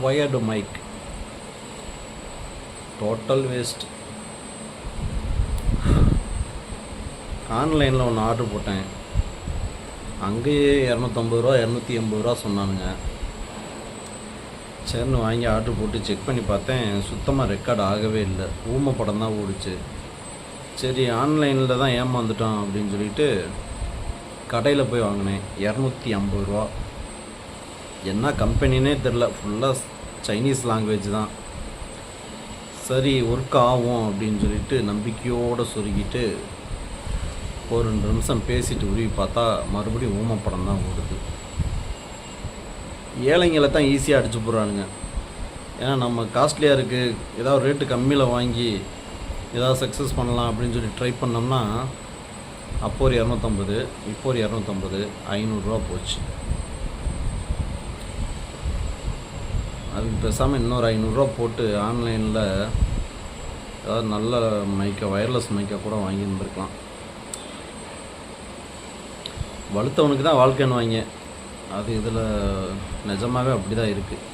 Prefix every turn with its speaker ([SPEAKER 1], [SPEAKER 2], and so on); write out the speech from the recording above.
[SPEAKER 1] Wired mic, total waste. ஆன்லைனில் ஒன்று order போட்டேன், அங்கேயே 250 ரூபா 280 ரூபா சொன்னானுங்க. சரின்னு வாங்கி ஆர்டர் போட்டு செக் பண்ணி பார்த்தேன், சுத்தமாக ரெக்கார்ட் ஆகவே இல்லை. ஊமை படம் தான் ஓடிச்சு. சரி ஆன்லைனில் தான் ஏமாந்துட்டோம் அப்படின்னு சொல்லிட்டு கடையில் போய் வாங்கினேன். 250 ரூபா. என்ன கம்பெனினே தெரில, ஃபுல்லாக சைனீஸ் லாங்குவேஜ் தான். சரி ஒர்க் ஆகும் அப்படின்னு சொல்லிட்டு நம்பிக்கையோடு சொருகிட்டு ஒரு 2 நிமிஷம் பேசிட்டு உருவி பார்த்தா மறுபடியும் ஊமை படம் தான் ஓடுது. ஏழைங்களை தான் ஈஸியாக அடிச்சு போடுறானுங்க. ஏன்னா நம்ம காஸ்ட்லியாக இருக்குது, ஏதாவது ரேட்டு கம்மியில் வாங்கி ஏதாவது சக்ஸஸ் பண்ணலாம் அப்படின்னு சொல்லி ட்ரை பண்ணோம்னா அப்போ ஒரு 250, இப்போ ஒரு 250, 500 ரூபா போச்சு. அதுக்கு பேசாமல் இன்னொரு 500 ரூபா போட்டு ஆன்லைனில் ஏதாவது நல்ல மைக்கை, ஒயர்லெஸ் மைக்கை கூட வாங்கியிருந்துருக்கலாம். வலுத்தவனுக்கு தான் வாழ்க்கைன்னு வாங்க, அது இதில் நிஜமாகவே அப்படி தான் இருக்குது.